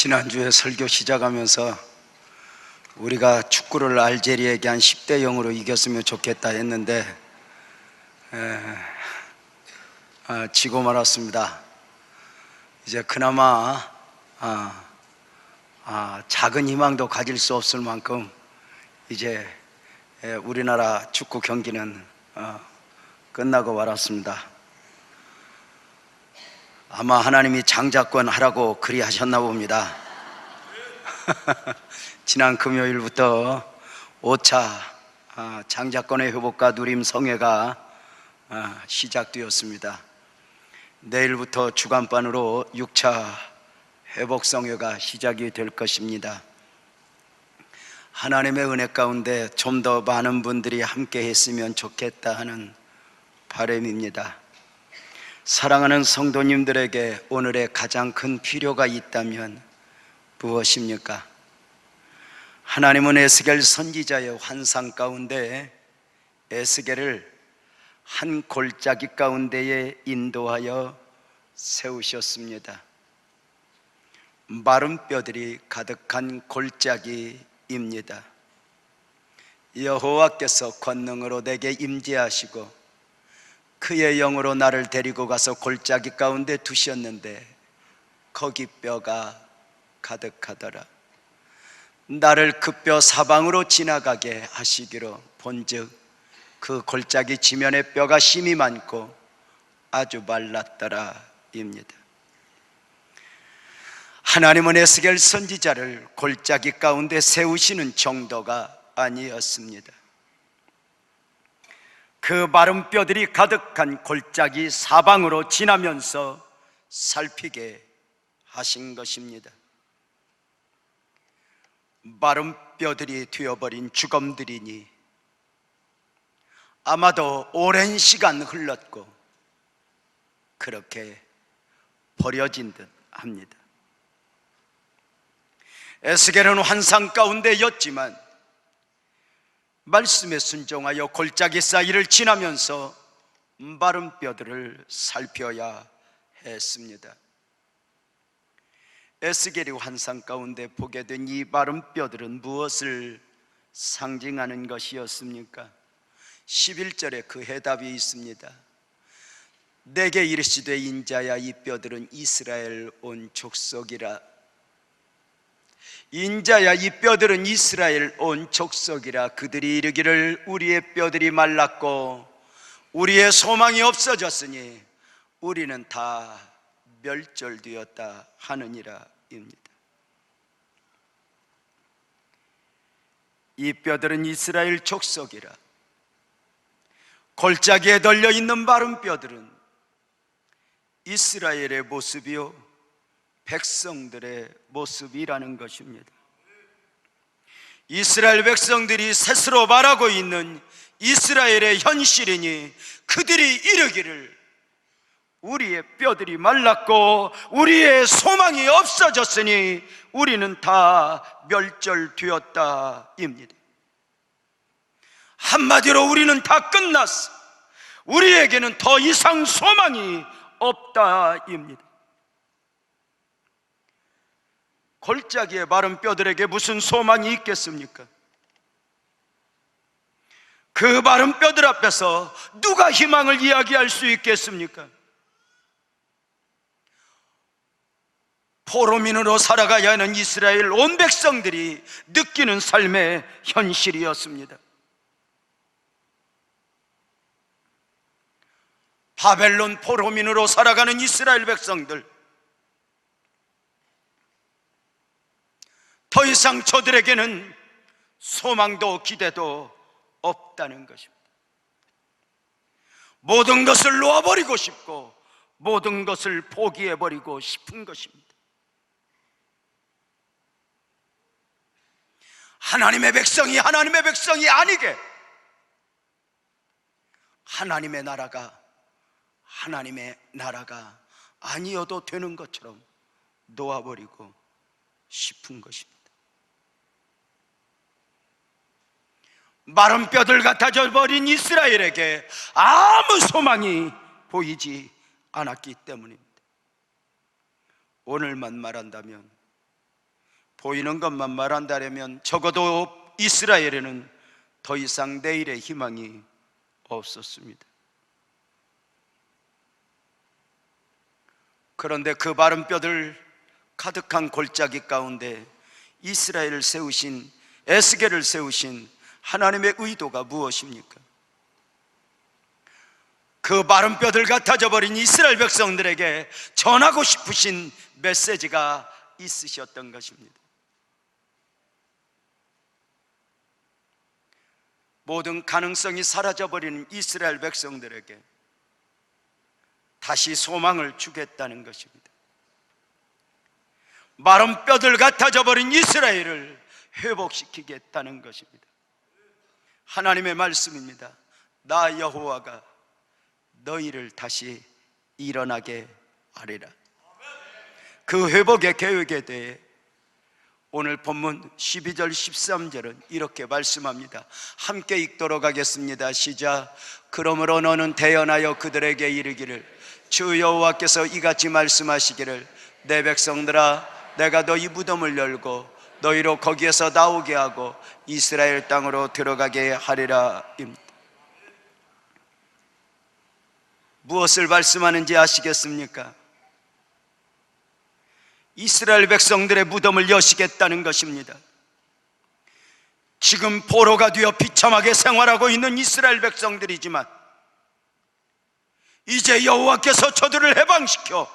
지난주에 설교 시작하면서 우리가 축구를 알제리에게 한 10대 0으로 이겼으면 좋겠다 했는데 지고 말았습니다. 이제 그나마 작은 희망도 가질 수 없을 만큼 이제 우리나라 축구 경기는 끝나고 말았습니다. 아마 하나님이 장자권 하라고 그리 하셨나 봅니다. 지난 금요일부터 5차 장자권의 회복과 누림 성회가 시작되었습니다. 내일부터 주간반으로 6차 회복 성회가 시작이 될 것입니다. 하나님의 은혜 가운데 좀 더 많은 분들이 함께 했으면 좋겠다 하는 바람입니다. 사랑하는 성도님들에게 오늘의 가장 큰 필요가 있다면 무엇입니까? 하나님은 에스겔 선지자의 환상 가운데 에스겔을 한 골짜기 가운데에 인도하여 세우셨습니다. 마른 뼈들이 가득한 골짜기입니다. 여호와께서 권능으로 내게 임재하시고 그의 영으로 나를 데리고 가서 골짜기 가운데 두셨는데 거기 뼈가 가득하더라. 나를 그 뼈 사방으로 지나가게 하시기로 본즉 그 골짜기 지면에 뼈가 심이 많고 아주 말랐더라 입니다. 하나님은 에스겔 선지자를 골짜기 가운데 세우시는 정도가 아니었습니다. 그 마른 뼈들이 가득한 골짜기 사방으로 지나면서 살피게 하신 것입니다. 마른 뼈들이 되어버린 죽음들이니 아마도 오랜 시간 흘렀고 그렇게 버려진 듯 합니다. 에스겔은 환상 가운데였지만 말씀에 순종하여 골짜기 사이를 지나면서 마른 뼈들을 살펴야 했습니다. 에스겔이 환상 가운데 보게 된 이 마른 뼈들은 무엇을 상징하는 것이었습니까? 11절에 그 해답이 있습니다. 내게 이르시되 인자야 이 뼈들은 이스라엘 온 족속이라. 인자야 이 뼈들은 이스라엘 온 족속이라. 그들이 이르기를 우리의 뼈들이 말랐고 우리의 소망이 없어졌으니 우리는 다 멸절되었다 하느니라 입니다. 이 뼈들은 이스라엘 족속이라. 골짜기에 널려있는 마른 뼈들은 이스라엘의 모습이요 백성들의 모습이라는 것입니다. 이스라엘 백성들이 스스로 말하고 있는 이스라엘의 현실이니 그들이 이르기를 우리의 뼈들이 말랐고 우리의 소망이 없어졌으니 우리는 다 멸절되었다 입니다. 한마디로 우리는 다 끝났어. 우리에게는 더 이상 소망이 없다 입니다. 골짜기에 마른 뼈들에게 무슨 소망이 있겠습니까? 그 마른 뼈들 앞에서 누가 희망을 이야기할 수 있겠습니까? 포로민으로 살아가야 하는 이스라엘 온 백성들이 느끼는 삶의 현실이었습니다. 바벨론 포로민으로 살아가는 이스라엘 백성들, 더 이상 저들에게는 소망도 기대도 없다는 것입니다. 모든 것을 놓아버리고 싶고 모든 것을 포기해버리고 싶은 것입니다. 하나님의 백성이 아니게 하나님의 나라가 아니어도 되는 것처럼 놓아버리고 싶은 것입니다. 마른 뼈들 같아져 버린 이스라엘에게 아무 소망이 보이지 않았기 때문입니다. 오늘만 말한다면 보이는 것만 말한다면 적어도 이스라엘에는 더 이상 내일의 희망이 없었습니다. 그런데 그 마른 뼈들 가득한 골짜기 가운데 이스라엘을 세우신, 에스겔을 세우신 하나님의 의도가 무엇입니까? 그 마른 뼈들 같아져 버린 이스라엘 백성들에게 전하고 싶으신 메시지가 있으셨던 것입니다. 모든 가능성이 사라져버리는 이스라엘 백성들에게 다시 소망을 주겠다는 것입니다. 마른 뼈들 같아져 버린 이스라엘을 회복시키겠다는 것입니다. 하나님의 말씀입니다. 나 여호와가 너희를 다시 일어나게 하리라. 그 회복의 계획에 대해 오늘 본문 12절 13절은 이렇게 말씀합니다. 함께 읽도록 하겠습니다. 시작. 그러므로 너는 대언하여 그들에게 이르기를 주 여호와께서 이같이 말씀하시기를 내 백성들아 내가 너희 무덤을 열고 너희로 거기에서 나오게 하고 이스라엘 땅으로 들어가게 하리라 입니다. 무엇을 말씀하는지 아시겠습니까? 이스라엘 백성들의 무덤을 여시겠다는 것입니다. 지금 포로가 되어 비참하게 생활하고 있는 이스라엘 백성들이지만 이제 여호와께서 저들을 해방시켜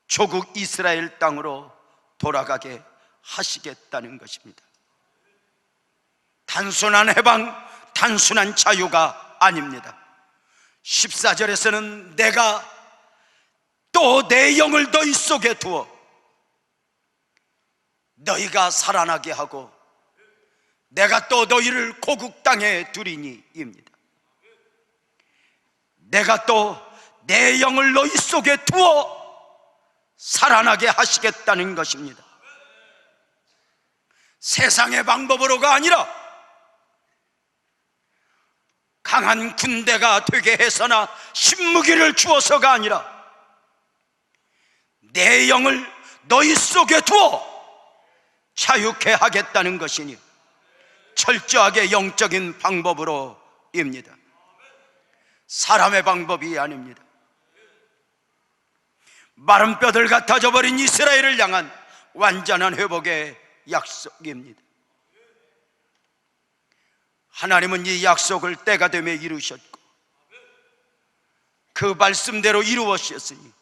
조국 이스라엘 땅으로 돌아가게 하시겠다는 것입니다. 단순한 해방, 단순한 자유가 아닙니다. 14절에서는 내가 또 내 영을 너희 속에 두어 너희가 살아나게 하고 내가 또 너희를 고국 땅에 두리니 입니다. 내가 또 내 영을 너희 속에 두어 살아나게 하시겠다는 것입니다. 세상의 방법으로가 아니라 강한 군대가 되게 해서나 신무기를 주어서가 아니라 내 영을 너희 속에 두어 자유케 하겠다는 것이니 철저하게 영적인 방법으로입니다. 사람의 방법이 아닙니다. 마른 뼈들 같아져 버린 이스라엘을 향한 완전한 회복의 약속입니다. 하나님은 이 약속을 때가 되며 이루셨고 그 말씀대로 이루었으니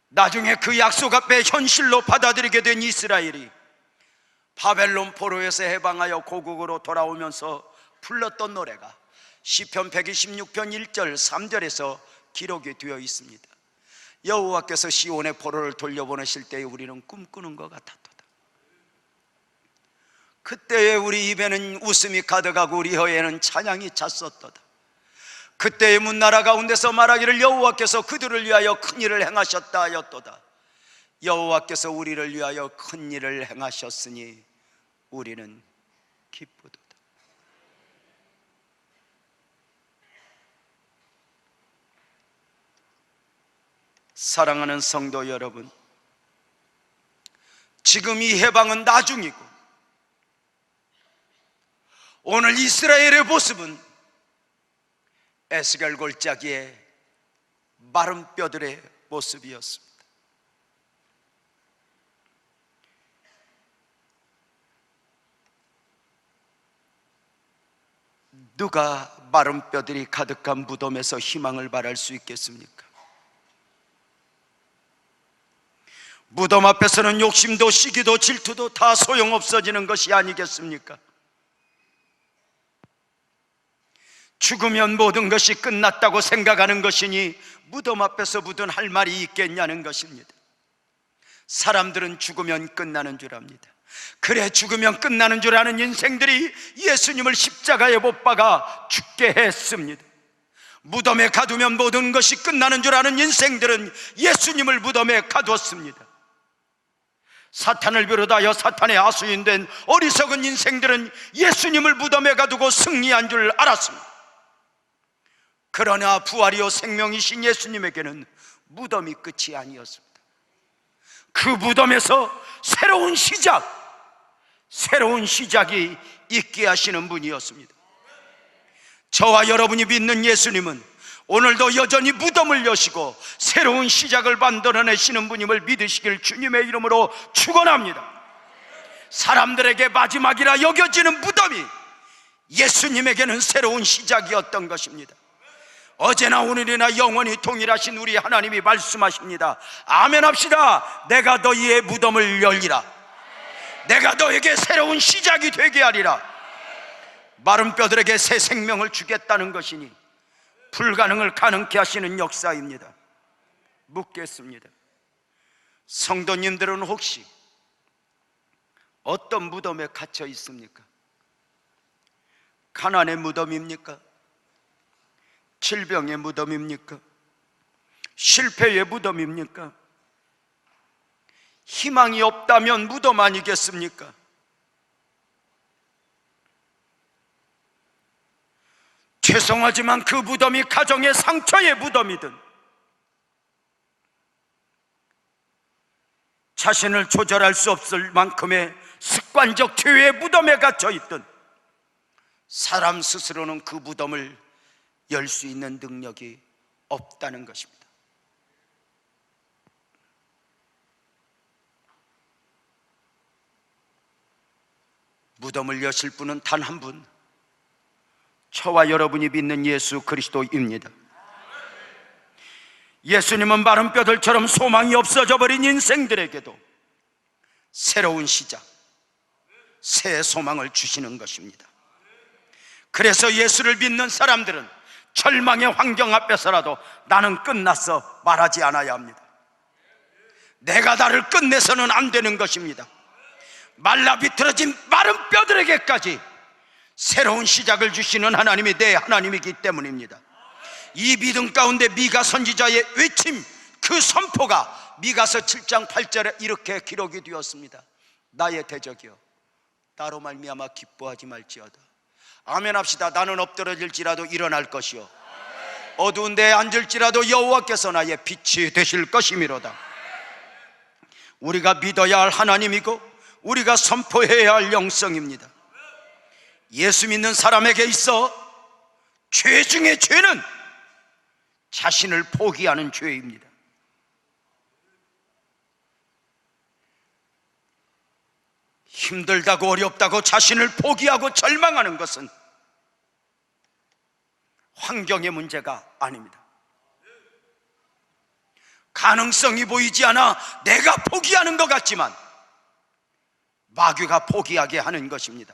나중에 그 약속 앞에 현실로 받아들이게 된 이스라엘이 바벨론 포로에서 해방하여 고국으로 돌아오면서 불렀던 노래가 시편 126편 1절 3절에서 기록이 되어 있습니다. 여호와께서 시온의 포로를 돌려보내실 때에 우리는 꿈꾸는 것 같았도다. 그때에 우리 입에는 웃음이 가득하고 우리 혀에는 찬양이 찼었도다. 그때의 문나라 가운데서 말하기를 여호와께서 그들을 위하여 큰 일을 행하셨다 하였도다. 여호와께서 우리를 위하여 큰 일을 행하셨으니 우리는 기쁘도다. 사랑하는 성도 여러분, 지금 이 해방은 나중이고 오늘 이스라엘의 모습은 에스겔 골짜기의 마른 뼈들의 모습이었습니다. 누가 마른 뼈들이 가득한 무덤에서 희망을 발할 수 있겠습니까? 무덤 앞에서는 욕심도 시기도 질투도 다 소용없어지는 것이 아니겠습니까? 죽으면 모든 것이 끝났다고 생각하는 것이니 무덤 앞에서 무슨 할 말이 있겠냐는 것입니다. 사람들은 죽으면 끝나는 줄 압니다. 그래, 죽으면 끝나는 줄 아는 인생들이 예수님을 십자가에 못 박아 죽게 했습니다. 무덤에 가두면 모든 것이 끝나는 줄 아는 인생들은 예수님을 무덤에 가두었습니다. 사탄을 비롯하여 사탄의 하수인된 어리석은 인생들은 예수님을 무덤에 가두고 승리한 줄 알았습니다. 그러나 부활이요 생명이신 예수님에게는 무덤이 끝이 아니었습니다. 그 무덤에서 새로운 시작이 있게 하시는 분이었습니다. 저와 여러분이 믿는 예수님은 오늘도 여전히 무덤을 여시고 새로운 시작을 만들어내시는 분임을 믿으시길 주님의 이름으로 축원합니다. 사람들에게 마지막이라 여겨지는 무덤이 예수님에게는 새로운 시작이었던 것입니다. 어제나 오늘이나 영원히 동일하신 우리 하나님이 말씀하십니다. 아멘 합시다. 내가 너희의 무덤을 열리라. 내가 너에게 새로운 시작이 되게 하리라. 마른 뼈들에게 새 생명을 주겠다는 것이니 불가능을 가능케 하시는 역사입니다. 묻겠습니다. 성도님들은 혹시 어떤 무덤에 갇혀 있습니까? 가난의 무덤입니까? 질병의 무덤입니까? 실패의 무덤입니까? 희망이 없다면 무덤 아니겠습니까? 죄송하지만 그 무덤이 가정의 상처의 무덤이든 자신을 조절할 수 없을 만큼의 습관적 죄의 무덤에 갇혀 있든 사람 스스로는 그 무덤을 열 수 있는 능력이 없다는 것입니다. 무덤을 여실 분은 단 한 분, 저와 여러분이 믿는 예수 그리스도입니다. 예수님은 마른 뼈들처럼 소망이 없어져 버린 인생들에게도 새로운 시작, 새 소망을 주시는 것입니다. 그래서 예수를 믿는 사람들은 절망의 환경 앞에서라도 나는 끝났어 말하지 않아야 합니다. 내가 나를 끝내서는 안 되는 것입니다. 말라 비틀어진 마른 뼈들에게까지 새로운 시작을 주시는 하나님이 내 하나님이기 때문입니다. 이 믿음 가운데 미가 선지자의 외침, 그 선포가 미가서 7장 8절에 이렇게 기록이 되었습니다. 나의 대적이여 나로 말미암아 기뻐하지 말지어다. 아멘 합시다. 나는 엎드러질지라도 일어날 것이요 어두운 데에 앉을지라도 여호와께서 나의 빛이 되실 것이미로다. 우리가 믿어야 할 하나님이고 우리가 선포해야 할 영성입니다. 예수 믿는 사람에게 있어 죄 중에 죄는 자신을 포기하는 죄입니다. 힘들다고 어렵다고 자신을 포기하고 절망하는 것은 환경의 문제가 아닙니다. 가능성이 보이지 않아 내가 포기하는 것 같지만 마귀가 포기하게 하는 것입니다.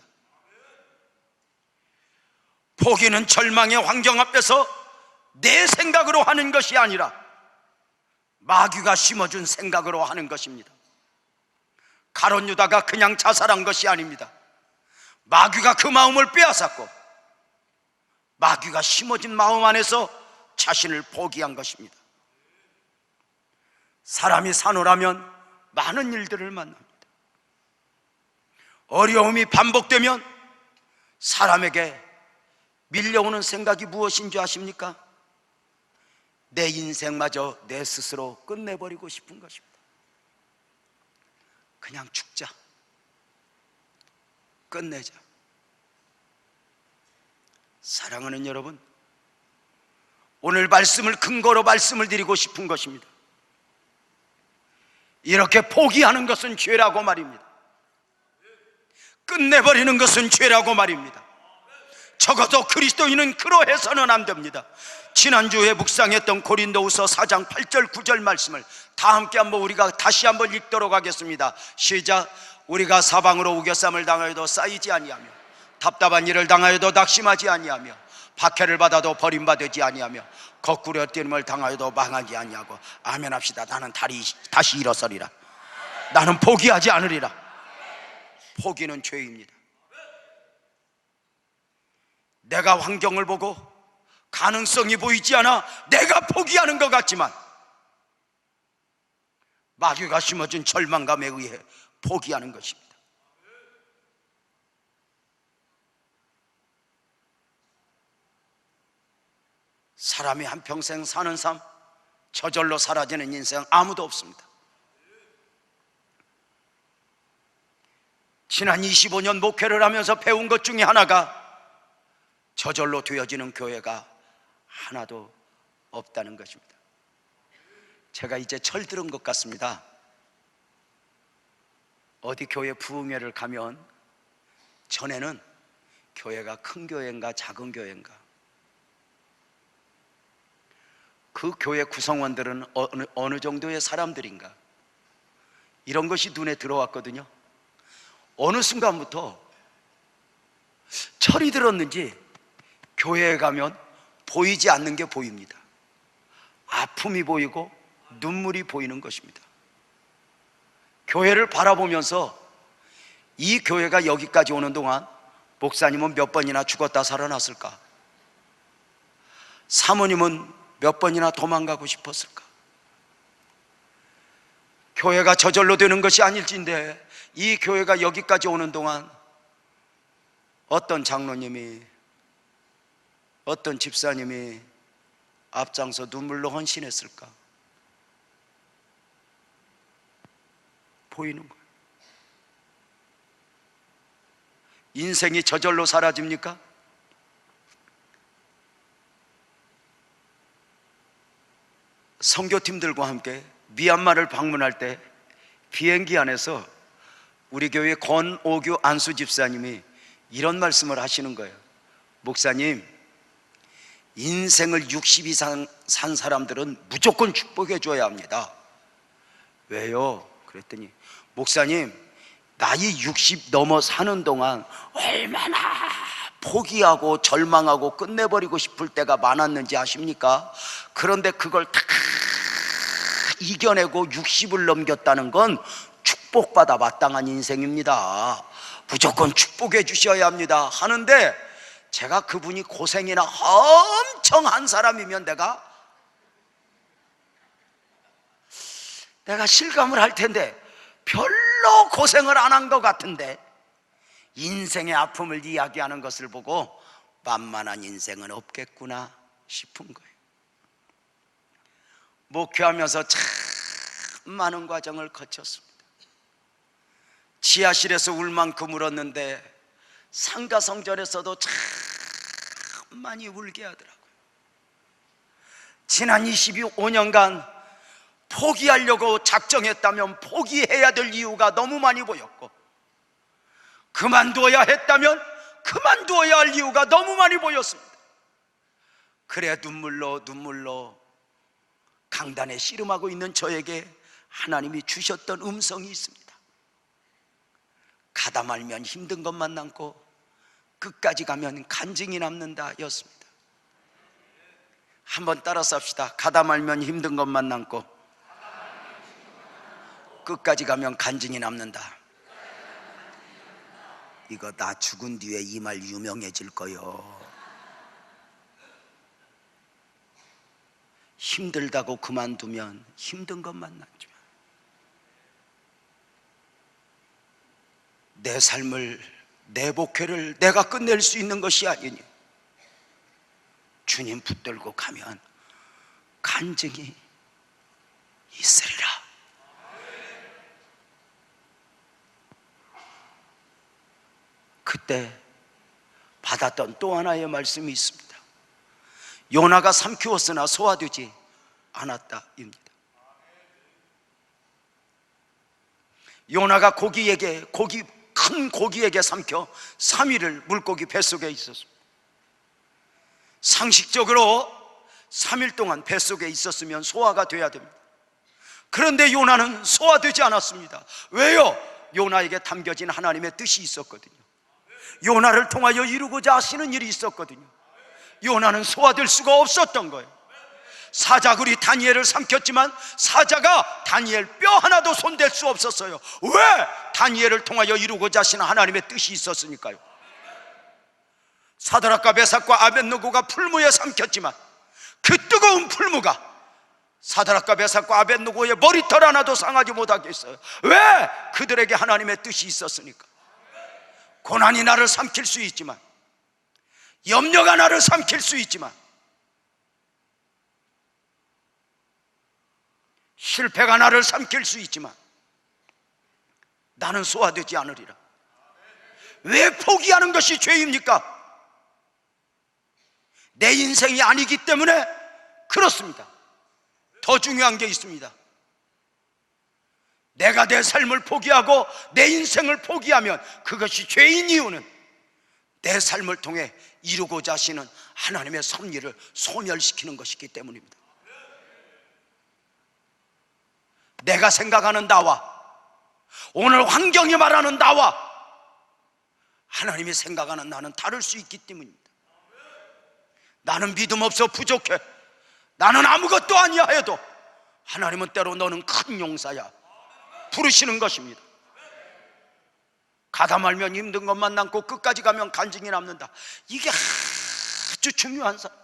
포기는 절망의 환경 앞에서 내 생각으로 하는 것이 아니라 마귀가 심어준 생각으로 하는 것입니다. 가룟 유다가 그냥 자살한 것이 아닙니다. 마귀가 그 마음을 빼앗았고 마귀가 심어진 마음 안에서 자신을 포기한 것입니다. 사람이 사노라면 많은 일들을 만납니다. 어려움이 반복되면 사람에게 밀려오는 생각이 무엇인 줄 아십니까? 내 인생마저 내 스스로 끝내버리고 싶은 것입니다. 그냥 죽자, 끝내자. 사랑하는 여러분, 오늘 말씀을 근거로 말씀을 드리고 싶은 것입니다. 이렇게 포기하는 것은 죄라고 말입니다. 끝내버리는 것은 죄라고 말입니다. 적어도 그리스도인은 그러해서는 안 됩니다. 지난주에 묵상했던 고린도후서 4장 8절 9절 말씀을 다 함께 한번 우리가 다시 한번 읽도록 하겠습니다. 시작. 우리가 사방으로 우겨쌈을 당하여도 쌓이지 아니하며 답답한 일을 당하여도 낙심하지 아니하며 박해를 받아도 버림받지 아니하며 거꾸로 뛰임을 당하여도 망하지 아니하고 아멘 합시다. 나는 다시 일어서리라. 나는 포기하지 않으리라. 포기는 죄입니다. 내가 환경을 보고 가능성이 보이지 않아 내가 포기하는 것 같지만 마귀가 심어준 절망감에 의해 포기하는 것입니다. 사람이 한평생 사는 삶, 저절로 사라지는 인생 아무도 없습니다. 지난 25년 목회를 하면서 배운 것 중에 하나가 저절로 되어지는 교회가 하나도 없다는 것입니다. 제가 이제 철들은 것 같습니다. 어디 교회 부흥회를 가면 전에는 교회가 큰 교회인가 작은 교회인가, 그 교회 구성원들은 어느 정도의 사람들인가, 이런 것이 눈에 들어왔거든요. 어느 순간부터 철이 들었는지 교회에 가면 보이지 않는 게 보입니다. 아픔이 보이고 눈물이 보이는 것입니다. 교회를 바라보면서 이 교회가 여기까지 오는 동안 목사님은 몇 번이나 죽었다 살아났을까? 사모님은 몇 번이나 도망가고 싶었을까? 교회가 저절로 되는 것이 아닐진데 이 교회가 여기까지 오는 동안 어떤 장로님이, 어떤 집사님이 앞장서 눈물로 헌신했을까? 보이는 거예요. 인생이 저절로 사라집니까? 선교팀들과 함께 미얀마를 방문할 때 비행기 안에서 우리 교회 권오규 안수 집사님이 이런 말씀을 하시는 거예요. 목사님, 인생을 60 이상 산 사람들은 무조건 축복해 줘야 합니다. 왜요? 그랬더니 목사님, 나이 60 넘어 사는 동안 얼마나 포기하고 절망하고 끝내버리고 싶을 때가 많았는지 아십니까? 그런데 그걸 다 이겨내고 60을 넘겼다는 건 축복받아 마땅한 인생입니다. 무조건 축복해 주셔야 합니다 하는데, 제가 그분이 고생이나 엄청 한 사람이면 내가 실감을 할 텐데 별로 고생을 안 한 것 같은데 인생의 아픔을 이야기하는 것을 보고 만만한 인생은 없겠구나 싶은 거예요. 목회하면서 참 많은 과정을 거쳤습니다. 지하실에서 울 만큼 울었는데 상가성전에서도 참 많이 울게 하더라고요. 지난 25년간 포기하려고 작정했다면 포기해야 될 이유가 너무 많이 보였고, 그만두어야 했다면 그만두어야 할 이유가 너무 많이 보였습니다. 그래 눈물로 강단에 씨름하고 있는 저에게 하나님이 주셨던 음성이 있습니다. 가다 말면 힘든 것만 남고 끝까지 가면 간증이 남는다 였습니다. 한번 따라서 합시다. 가다 말면 힘든 것만 남고 끝까지 가면 간증이 남는다. 이거 나 죽은 뒤에 이 말 유명해질 거요. 힘들다고 그만두면 힘든 것만 남지만 내 삶을, 내 목회를 내가 끝낼 수 있는 것이 아니니 주님 붙들고 가면 간증이 있으리라. 그때 받았던 또 하나의 말씀이 있습니다. 요나가 삼키웠으나 소화되지 않았다입니다. 요나가 큰 고기에게 삼켜 3일을 물고기 뱃속에 있었습니다. 상식적으로 3일 동안 뱃속에 있었으면 소화가 돼야 됩니다. 그런데 요나는 소화되지 않았습니다. 왜요? 요나에게 담겨진 하나님의 뜻이 있었거든요. 요나를 통하여 이루고자 하시는 일이 있었거든요. 요나는 소화될 수가 없었던 거예요. 사자굴이 다니엘을 삼켰지만 사자가 다니엘 뼈 하나도 손댈 수 없었어요. 왜? 다니엘을 통하여 이루고자 하시는 하나님의 뜻이 있었으니까요. 사드락과 메삭과 아벳느고가 풀무에 삼켰지만 그 뜨거운 풀무가 사드락과 메삭과 아벳느고의 머리털 하나도 상하지 못하게 했어요. 왜? 그들에게 하나님의 뜻이 있었으니까. 고난이 나를 삼킬 수 있지만, 염려가 나를 삼킬 수 있지만, 실패가 나를 삼킬 수 있지만 나는 소화되지 않으리라. 왜 포기하는 것이 죄입니까? 내 인생이 아니기 때문에 그렇습니다. 더 중요한 게 있습니다. 내가 내 삶을 포기하고 내 인생을 포기하면 그것이 죄인 이유는 내 삶을 통해 이루고자 하시는 하나님의 섭리를 소멸시키는 것이기 때문입니다. 내가 생각하는 나와 오늘 환경이 말하는 나와 하나님이 생각하는 나는 다를 수 있기 때문입니다. 나는 믿음 없어 부족해, 나는 아무것도 아니야 해도 하나님은 때로 너는 큰 용사야 부르시는 것입니다. 가다 말면 힘든 것만 남고 끝까지 가면 간증이 남는다. 이게 아주 중요한 사람.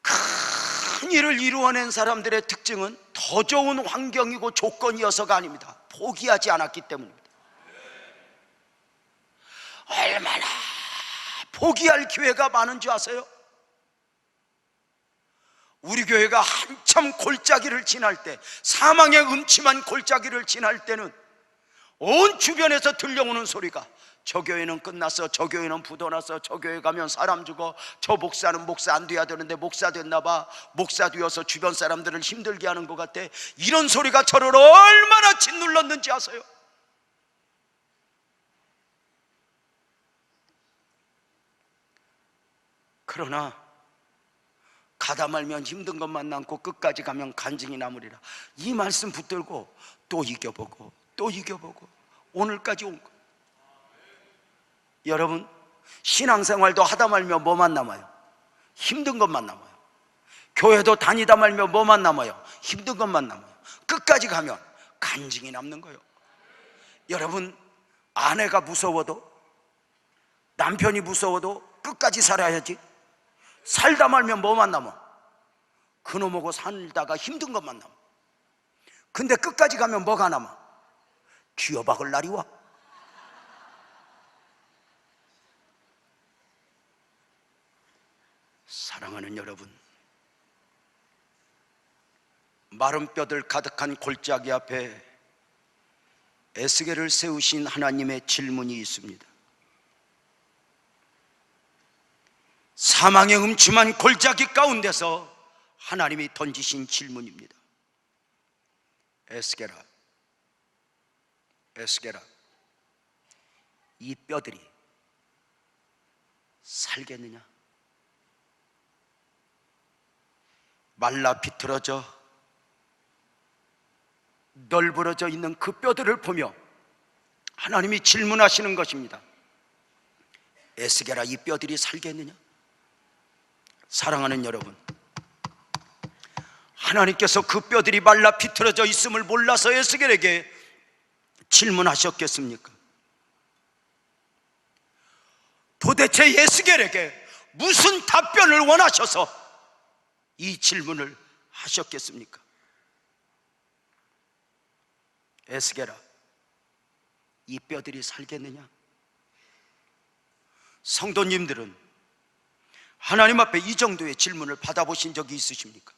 큰 일을 이루어낸 사람들의 특징은 더 좋은 환경이고 조건이어서가 아닙니다. 포기하지 않았기 때문입니다. 얼마나 포기할 기회가 많은 줄 아세요? 우리 교회가 한참 골짜기를 지날 때, 사망의 음침한 골짜기를 지날 때는 온 주변에서 들려오는 소리가 저 교회는 끝났어, 저 교회는 부도났어, 저 교회 가면 사람 죽어, 저 목사는 목사 안 돼야 되는데 목사 됐나 봐, 목사 되어서 주변 사람들을 힘들게 하는 것 같아. 이런 소리가 저를 얼마나 짓눌렀는지 아세요? 그러나 가다 말면 힘든 것만 남고 끝까지 가면 간증이 남으리라. 이 말씀 붙들고 또 이겨보고 또 이겨보고 오늘까지 온 거. 여러분, 신앙생활도 하다 말면 뭐만 남아요? 힘든 것만 남아요. 교회도 다니다 말면 뭐만 남아요? 힘든 것만 남아요. 끝까지 가면 간증이 남는 거예요. 여러분, 아내가 무서워도, 남편이 무서워도 끝까지 살아야지. 살다 말면 뭐만 남아? 그놈하고 살다가 힘든 것만 남아. 근데 끝까지 가면 뭐가 남아? 쥐어박을 날이 와. 사랑하는 여러분, 마른 뼈들 가득한 골짜기 앞에 에스겔을 세우신 하나님의 질문이 있습니다. 사망의 음침한 골짜기 가운데서 하나님이 던지신 질문입니다. 에스겔아, 에스겔아, 이 뼈들이 살겠느냐? 말라 비틀어져 널브러져 있는 그 뼈들을 보며 하나님이 질문하시는 것입니다. 에스겔아, 이 뼈들이 살겠느냐? 사랑하는 여러분, 하나님께서 그 뼈들이 말라 비틀어져 있음을 몰라서 에스겔에게 질문하셨겠습니까? 도대체 에스겔에게 무슨 답변을 원하셔서 이 질문을 하셨겠습니까? 에스겔아, 이 뼈들이 살겠느냐? 성도님들은 하나님 앞에 이 정도의 질문을 받아보신 적이 있으십니까?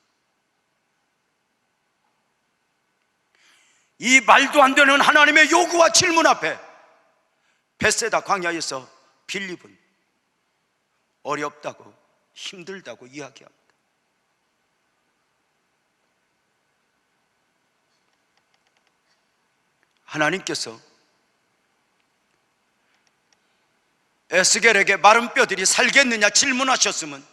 이 말도 안 되는 하나님의 요구와 질문 앞에 벳세다 광야에서 빌립은 어렵다고 힘들다고 이야기합니다. 하나님께서 에스겔에게 마른 뼈들이 살겠느냐 질문하셨으면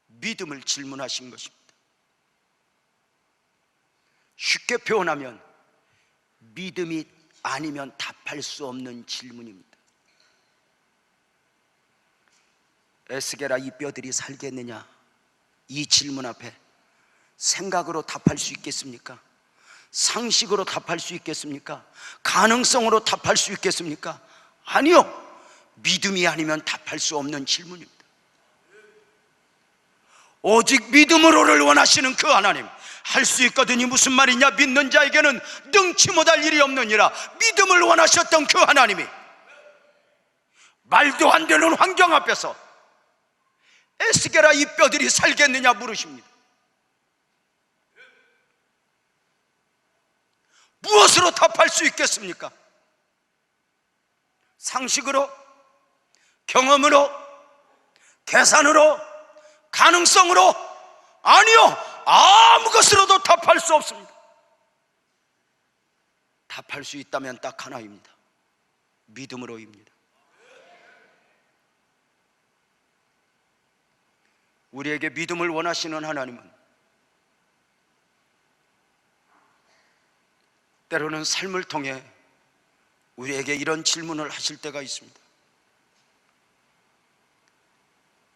믿음을 질문하신 것입니다. 쉽게 표현하면 믿음이 아니면 답할 수 없는 질문입니다. 에스겔아, 이 뼈들이 살겠느냐? 이 질문 앞에 생각으로 답할 수 있겠습니까? 상식으로 답할 수 있겠습니까? 가능성으로 답할 수 있겠습니까? 아니요. 믿음이 아니면 답할 수 없는 질문입니다. 오직 믿음으로를 원하시는 그 하나님, 할 수 있거든이 무슨 말이냐? 믿는 자에게는 능치 못할 일이 없느니라. 믿음을 원하셨던 그 하나님이 말도 안 되는 환경 앞에서 에스겔아, 이 뼈들이 살겠느냐 물으십니다. 무엇으로 답할 수 있겠습니까? 상식으로? 경험으로? 계산으로? 가능성으로? 아니요, 아무 것으로도 답할 수 없습니다. 답할 수 있다면 딱 하나입니다. 믿음으로입니다. 우리에게 믿음을 원하시는 하나님은 때로는 삶을 통해 우리에게 이런 질문을 하실 때가 있습니다.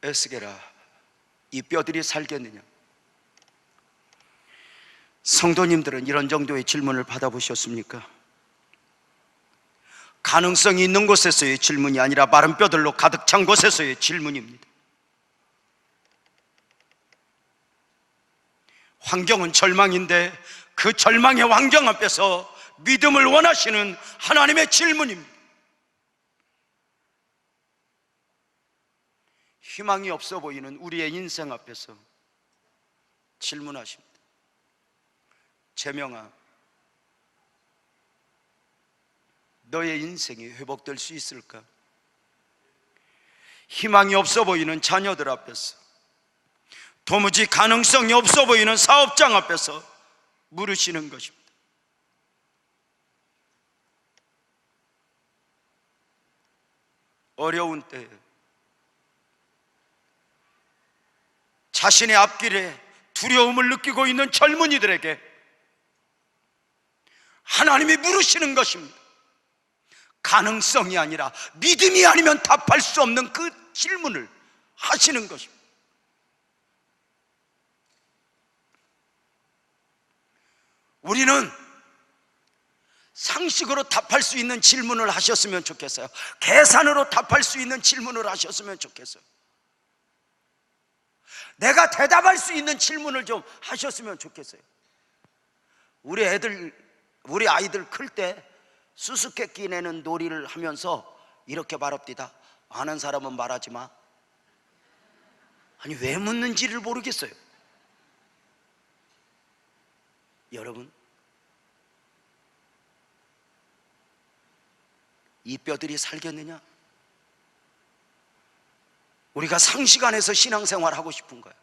에스게라, 이 뼈들이 살겠느냐? 성도님들은 이런 정도의 질문을 받아보셨습니까? 가능성이 있는 곳에서의 질문이 아니라 마른 뼈들로 가득 찬 곳에서의 질문입니다. 환경은 절망인데 그 절망의 환경 앞에서 믿음을 원하시는 하나님의 질문입니다. 희망이 없어 보이는 우리의 인생 앞에서 질문하십니다. 재명아, 너의 인생이 회복될 수 있을까? 희망이 없어 보이는 자녀들 앞에서, 도무지 가능성이 없어 보이는 사업장 앞에서 물으시는 것입니다. 어려운 때에 자신의 앞길에 두려움을 느끼고 있는 젊은이들에게 하나님이 물으시는 것입니다. 가능성이 아니라 믿음이 아니면 답할 수 없는 그 질문을 하시는 것입니다. 우리는 상식으로 답할 수 있는 질문을 하셨으면 좋겠어요. 계산으로 답할 수 있는 질문을 하셨으면 좋겠어요. 내가 대답할 수 있는 질문을 좀 하셨으면 좋겠어요. 우리 아이들 클 때 수수께끼 내는 놀이를 하면서 이렇게 말합디다. 아는 사람은 말하지 마. 아니, 왜 묻는지를 모르겠어요. 여러분, 이 뼈들이 살겠느냐? 우리가 상식 안에서 신앙생활 하고 싶은 거예요.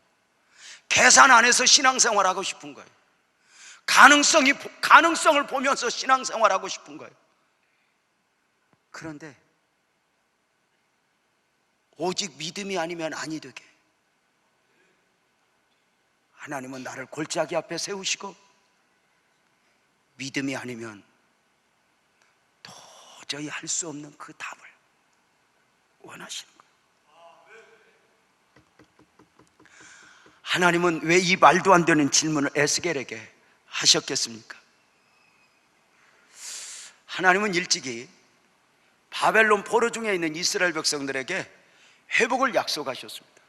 계산 안에서 신앙생활 하고 싶은 거예요. 가능성을 보면서 신앙생활 하고 싶은 거예요. 그런데 오직 믿음이 아니면 아니 되게 하나님은 나를 골짜기 앞에 세우시고, 믿음이 아니면 도저히 할 수 없는 그 답을 원하시는 거예요. 하나님은 왜 이 말도 안 되는 질문을 에스겔에게 하셨겠습니까? 하나님은 일찍이 바벨론 포로 중에 있는 이스라엘 백성들에게 회복을 약속하셨습니다.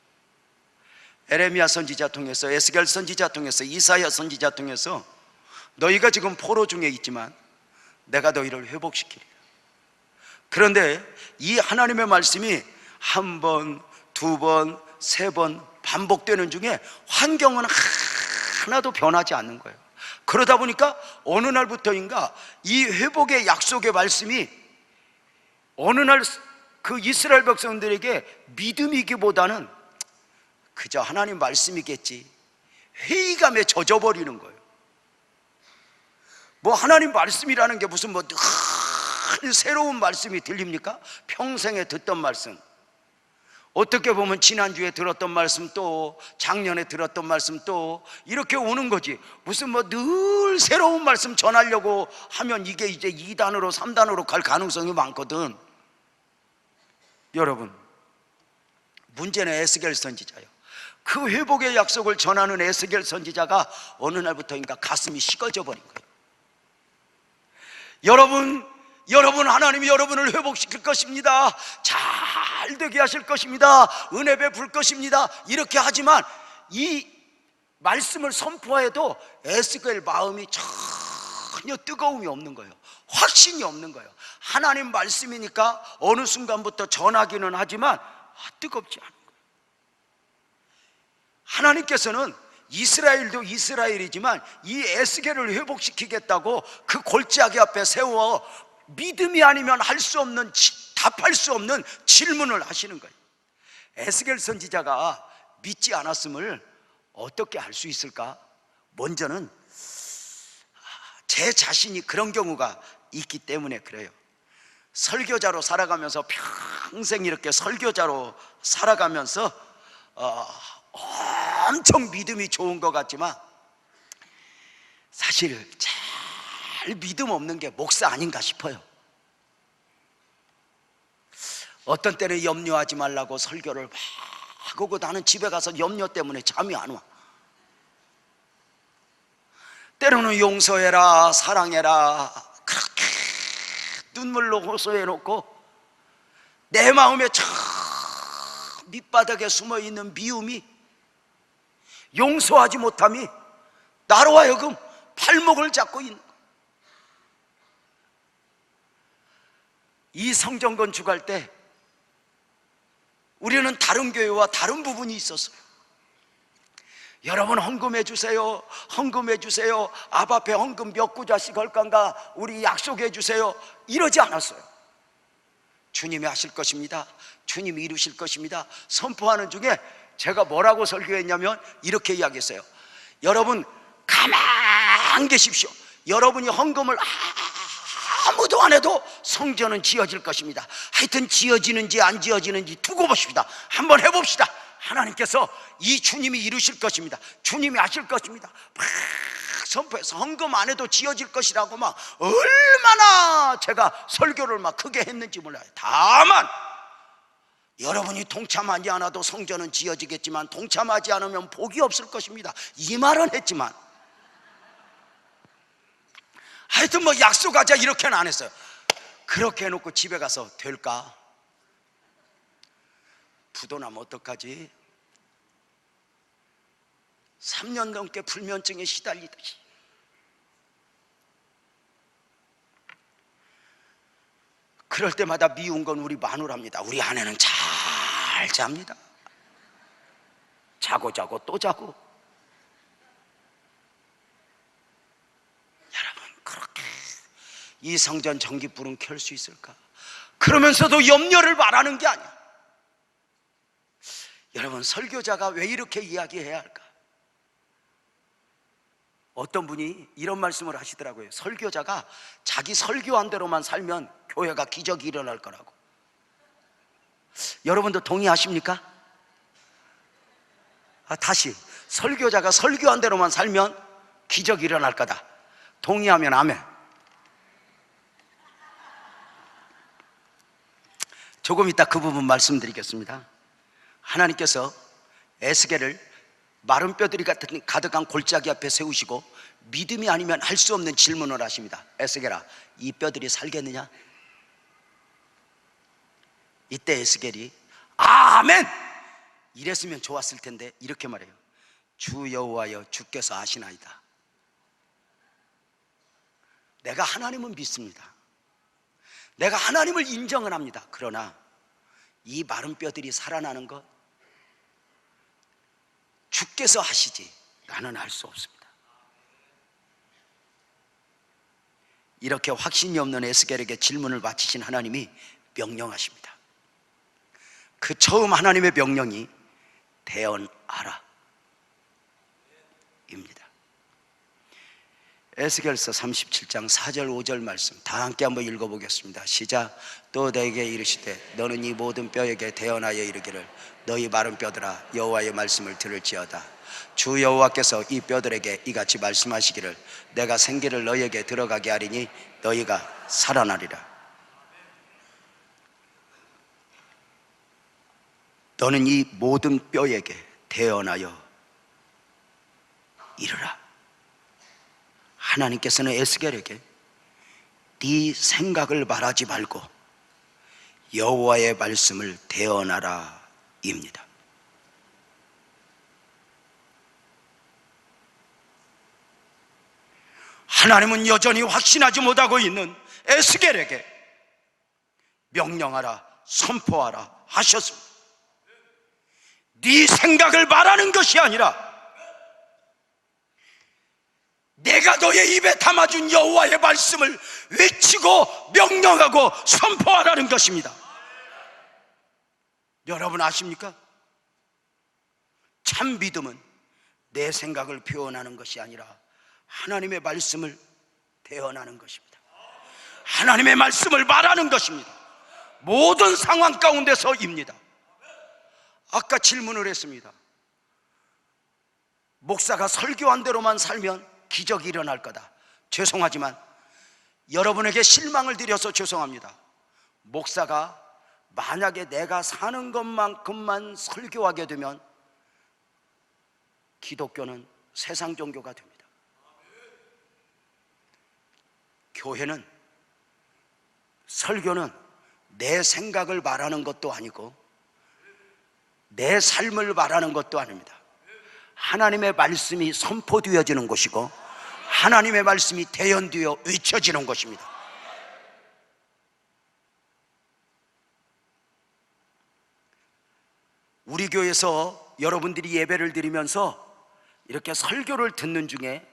에레미야 선지자 통해서, 에스겔 선지자 통해서, 이사야 선지자 통해서 너희가 지금 포로 중에 있지만 내가 너희를 회복시키리라. 그런데 이 하나님의 말씀이 한 번, 두 번, 세 번 반복되는 중에 환경은 하나도 변하지 않는 거예요. 그러다 보니까 어느 날부터인가 이 회복의 약속의 말씀이 어느 날 그 이스라엘 백성들에게 믿음이기보다는 그저 하나님 말씀이겠지, 회의감에 젖어버리는 거예요. 뭐 하나님 말씀이라는 게 무슨 뭐 늘 새로운 말씀이 들립니까? 평생에 듣던 말씀, 어떻게 보면 지난주에 들었던 말씀, 또 작년에 들었던 말씀, 또 이렇게 오는 거지. 무슨 뭐 늘 새로운 말씀 전하려고 하면 이게 이제 2단으로 3단으로 갈 가능성이 많거든. 여러분, 문제는 에스겔 선지자예요. 그 회복의 약속을 전하는 에스겔 선지자가 어느 날부터인가 가슴이 식어져 버린 거예요. 여러분, 하나님이 여러분을 회복시킬 것입니다. 잘 되게 하실 것입니다. 은혜 베풀 것입니다. 이렇게 하지만 이 말씀을 선포해도 에스겔 마음이 전혀 뜨거움이 없는 거예요. 확신이 없는 거예요. 하나님 말씀이니까 어느 순간부터 전하기는 하지만 뜨겁지 않은 거예요. 하나님께서는 이스라엘도 이스라엘이지만 이 에스겔을 회복시키겠다고 그 골짜기 앞에 세워 믿음이 아니면 할 수 없는, 답할 수 없는 질문을 하시는 거예요. 에스겔 선지자가 믿지 않았음을 어떻게 알 수 있을까? 먼저는 제 자신이 그런 경우가 있기 때문에 그래요. 설교자로 살아가면서 평생 이렇게 설교자로 살아가면서 엄청 믿음이 좋은 것 같지만 사실 잘 믿음 없는 게 목사 아닌가 싶어요. 어떤 때는 염려하지 말라고 설교를 막 하고 나는 집에 가서 염려 때문에 잠이 안 와. 때로는 용서해라, 사랑해라 그렇게 눈물로 호소해놓고 내 마음에 저 밑바닥에 숨어있는 미움이, 용서하지 못함이 나로 하여금 발목을 잡고 있는 거예요. 이 성전 건축할 때 우리는 다른 교회와 다른 부분이 있었어요. 여러분 헌금해 주세요, 헌금해 주세요, 앞 앞에 헌금 몇 구자씩 할 건가, 우리 약속해 주세요, 이러지 않았어요. 주님이 하실 것입니다, 주님이 이루실 것입니다 선포하는 중에 제가 뭐라고 설교했냐면 이렇게 이야기했어요. 여러분 가만 계십시오. 여러분이 헌금을 아무도 안 해도 성전은 지어질 것입니다. 하여튼 지어지는지 안 지어지는지 두고 보십시다. 한번 해봅시다. 하나님께서 이 주님이 이루실 것입니다, 주님이 하실 것입니다 막 선포해서 헌금 안 해도 지어질 것이라고 막 얼마나 제가 설교를 막 크게 했는지 몰라요. 다만 여러분이 동참하지 않아도 성전은 지어지겠지만 동참하지 않으면 복이 없을 것입니다, 이 말은 했지만 하여튼 뭐 약속하자 이렇게는 안 했어요. 그렇게 해놓고 집에 가서 될까? 부도나면 어떡하지? 3년 넘게 불면증에 시달리듯이 그럴 때마다 미운 건 우리 마누라입니다. 우리 아내는 잘 잡니다. 자고 또 자고. 여러분 그렇게 이 성전 전기불은 켤 수 있을까? 그러면서도 염려를 말하는 게 아니야. 여러분 설교자가 왜 이렇게 이야기해야 할까? 어떤 분이 이런 말씀을 하시더라고요. 설교자가 자기 설교한 대로만 살면 교회가 기적이 일어날 거라고. 여러분도 동의하십니까? 다시 설교자가 설교한 대로만 살면 기적이 일어날 거다. 동의하면 아멘. 조금 이따 그 부분 말씀드리겠습니다. 하나님께서 에스겔을 마른 뼈들이 가득한 골짜기 앞에 세우시고 믿음이 아니면 할 수 없는 질문을 하십니다. 에스겔아, 이 뼈들이 살겠느냐? 이때 에스겔이 아멘! 이랬으면 좋았을 텐데 이렇게 말해요. 주 여호와여, 주께서 아시나이다. 내가 하나님은 믿습니다. 내가 하나님을 인정은 합니다. 그러나 이 마른 뼈들이 살아나는 것 주께서 하시지 나는 할 수 없습니다. 이렇게 확신이 없는 에스겔에게 질문을 바치신 하나님이 명령하십니다. 그 처음 하나님의 명령이 대언하라 입니다. 에스겔서 37장 4절 5절 말씀 다 함께 한번 읽어보겠습니다. 시작. 또 내게 이르시되 너는 이 모든 뼈에게 대언하여 이르기를 너희 마른 뼈들아 여호와의 말씀을 들을지어다. 주 여호와께서 이 뼈들에게 이같이 말씀하시기를 내가 생기를 너희에게 들어가게 하리니 너희가 살아나리라. 너는 이 모든 뼈에게 대언하여 이르라. 하나님께서는 에스겔에게 네 생각을 말하지 말고 여호와의 말씀을 대언하라 입니다. 하나님은 여전히 확신하지 못하고 있는 에스겔에게 명령하라, 선포하라 하셨습니다. 네 생각을 말하는 것이 아니라 내가 너의 입에 담아준 여호와의 말씀을 외치고 명령하고 선포하라는 것입니다. 여러분 아십니까? 참 믿음은 내 생각을 표현하는 것이 아니라 하나님의 말씀을 대언하는 것입니다. 하나님의 말씀을 말하는 것입니다. 모든 상황 가운데서입니다. 아까 질문을 했습니다. 목사가 설교한 대로만 살면 기적이 일어날 거다. 죄송하지만 여러분에게 실망을 드려서 죄송합니다. 목사가 만약에 내가 사는 것만큼만 설교하게 되면 기독교는 세상 종교가 됩니다. 교회는, 설교는 내 생각을 말하는 것도 아니고 내 삶을 말하는 것도 아닙니다. 하나님의 말씀이 선포되어지는 곳이고 하나님의 말씀이 대언되어 외쳐지는 곳입니다. 우리 교회에서 여러분들이 예배를 드리면서 이렇게 설교를 듣는 중에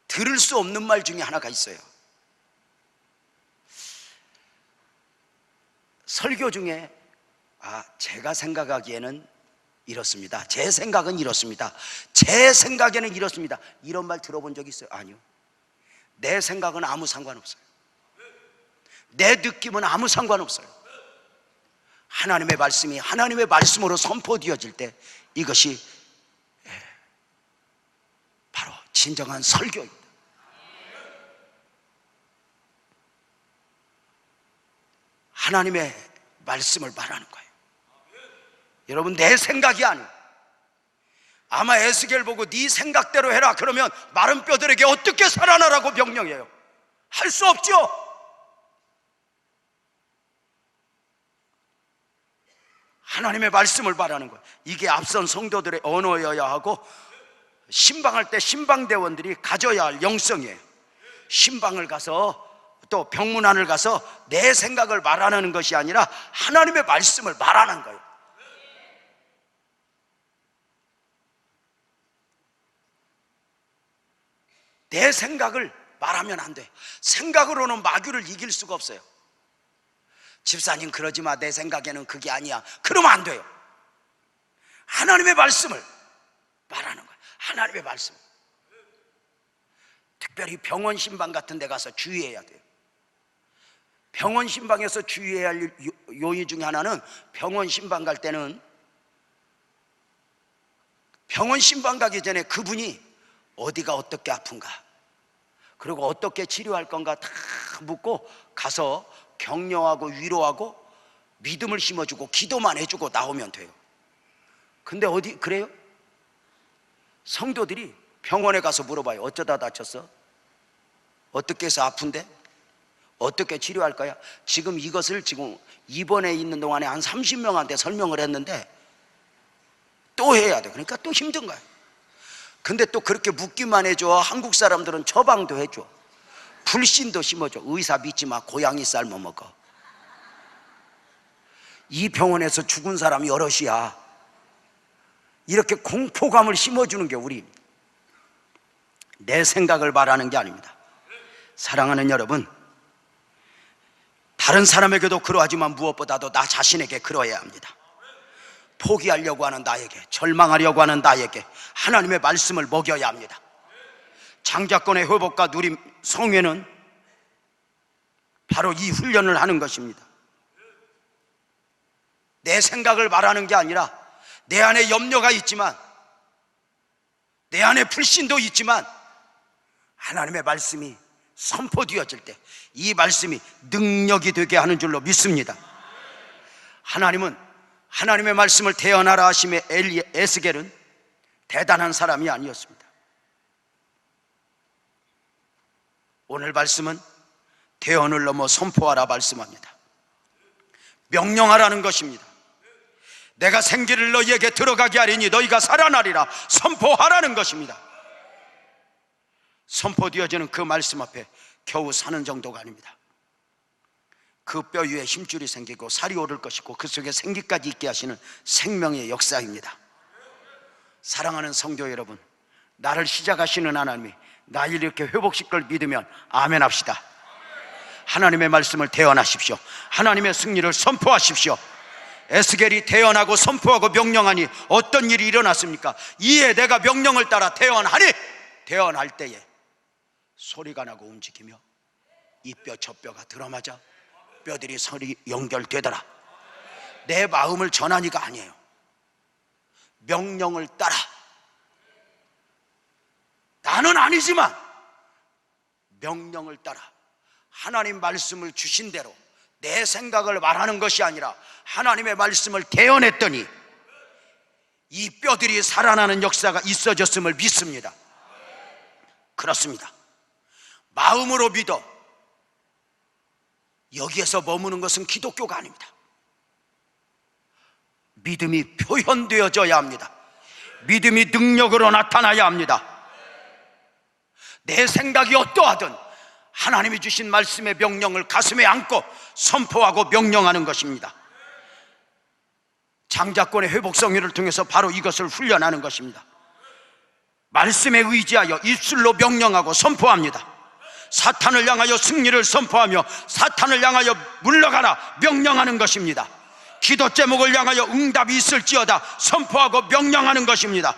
들을 수 없는 말 중에 하나가 있어요. 설교 중에 제가 생각하기에는 이렇습니다. 제 생각은 이렇습니다. 제 생각에는 이렇습니다. 이런 말 들어본 적 있어요? 아니요. 내 생각은 아무 상관없어요. 내 느낌은 아무 상관없어요. 하나님의 말씀이 하나님의 말씀으로 선포되어질 때 이것이 바로 진정한 설교입니다. 하나님의 말씀을 말하는 거예요. 여러분, 내 생각이 아니에요. 아마 에스겔 보고 네 생각대로 해라 그러면 마른 뼈들에게 어떻게 살아나라고 명령해요? 할 수 없죠. 하나님의 말씀을 말하는 거예요. 이게 앞선 성도들의 언어여야 하고 신방할 때 신방대원들이 가져야 할 영성이에요. 신방을 가서 또 병문안을 가서 내 생각을 말하는 것이 아니라 하나님의 말씀을 말하는 거예요. 내 생각을 말하면 안 돼. 생각으로는 마귀를 이길 수가 없어요. 집사님 그러지 마, 내 생각에는 그게 아니야, 그러면 안 돼요. 하나님의 말씀을 말하는 거예요. 하나님의 말씀. 특별히 병원 신방 같은 데 가서 주의해야 돼요. 병원 신방에서 주의해야 할 요인 중에 하나는, 병원 신방 갈 때는 병원 신방 가기 전에 그분이 어디가 어떻게 아픈가, 그리고 어떻게 치료할 건가 다 묻고 가서 격려하고 위로하고 믿음을 심어주고 기도만 해주고 나오면 돼요. 근데 어디 그래요? 성도들이 병원에 가서 물어봐요. 어쩌다 다쳤어? 어떻게 해서 아픈데? 어떻게 치료할 거야? 지금 이것을 지금 입원해 있는 동안에 한 30명한테 설명을 했는데 또 해야 돼. 그러니까 또 힘든 거야. 근데 또 그렇게 묻기만 해줘. 한국 사람들은 처방도 해줘, 불신도 심어줘. 의사 믿지 마, 고양이 삶아 먹어. 이 병원에서 죽은 사람이 여럿이야. 이렇게 공포감을 심어주는 게 우리, 내 생각을 말하는 게 아닙니다. 사랑하는 여러분, 다른 사람에게도 그러하지만 무엇보다도 나 자신에게 그러해야 합니다. 포기하려고 하는 나에게, 절망하려고 하는 나에게 하나님의 말씀을 먹여야 합니다. 장자권의 회복과 누림 성회는 바로 이 훈련을 하는 것입니다. 내 생각을 말하는 게 아니라 내 안에 염려가 있지만, 내 안에 불신도 있지만 하나님의 말씀이 선포되어질 때 이 말씀이 능력이 되게 하는 줄로 믿습니다. 하나님은 하나님의 말씀을 대언하라 하심에 에스겔은 대단한 사람이 아니었습니다. 오늘 말씀은 대언을 넘어 선포하라 말씀합니다. 명령하라는 것입니다. 내가 생기를 너희에게 들어가게 하리니 너희가 살아나리라 선포하라는 것입니다. 선포되어지는 그 말씀 앞에 겨우 사는 정도가 아닙니다. 그 뼈 위에 힘줄이 생기고 살이 오를 것이고 그 속에 생기까지 있게 하시는 생명의 역사입니다. 사랑하는 성도 여러분, 나를 시작하시는 하나님이 나를 이렇게 회복시킬 믿으면 아멘 합시다. 하나님의 말씀을 대언하십시오. 하나님의 승리를 선포하십시오. 에스겔이 대언하고 선포하고 명령하니 어떤 일이 일어났습니까? 이에 내가 명령을 따라 대언하니, 대언할 때에 소리가 나고 움직이며 이 뼈 저 뼈가 들어맞아 뼈들이 서리 연결되더라. 내 마음을 전하니가 아니에요. 명령을 따라. 나는 아니지만 명령을 따라 하나님 말씀을 주신 대로 내 생각을 말하는 것이 아니라 하나님의 말씀을 대언했더니 이 뼈들이 살아나는 역사가 있어졌음을 믿습니다. 그렇습니다. 마음으로 믿어 여기에서 머무는 것은 기독교가 아닙니다. 믿음이 표현되어져야 합니다. 믿음이 능력으로 나타나야 합니다. 내 생각이 어떠하든 하나님이 주신 말씀의 명령을 가슴에 안고 선포하고 명령하는 것입니다. 장자권의 회복성회를 통해서 바로 이것을 훈련하는 것입니다. 말씀에 의지하여 입술로 명령하고 선포합니다. 사탄을 향하여 승리를 선포하며 사탄을 향하여 물러가라 명령하는 것입니다. 기도 제목을 향하여 응답이 있을지어다 선포하고 명령하는 것입니다.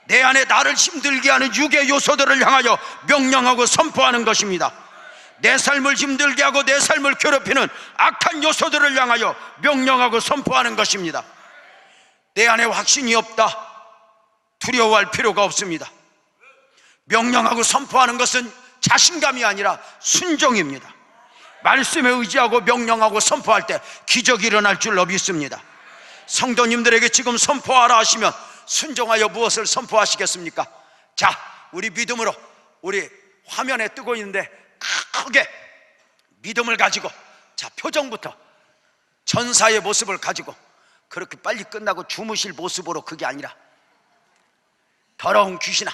내 안에 나를 힘들게 하는 육의 요소들을 향하여 명령하고 선포하는 것입니다. 내 삶을 힘들게 하고 내 삶을 괴롭히는 악한 요소들을 향하여 명령하고 선포하는 것입니다. 내 안에 확신이 없다, 두려워할 필요가 없습니다. 명령하고 선포하는 것은 자신감이 아니라 순종입니다. 말씀에 의지하고 명령하고 선포할 때 기적이 일어날 줄로 믿습니다. 성도님들에게 지금 선포하라 하시면 순종하여 무엇을 선포하시겠습니까? 자, 우리 믿음으로, 우리 화면에 뜨고 있는데 크게 믿음을 가지고, 자, 표정부터 전사의 모습을 가지고, 그렇게 빨리 끝나고 주무실 모습으로, 그게 아니라 더러운 귀신아,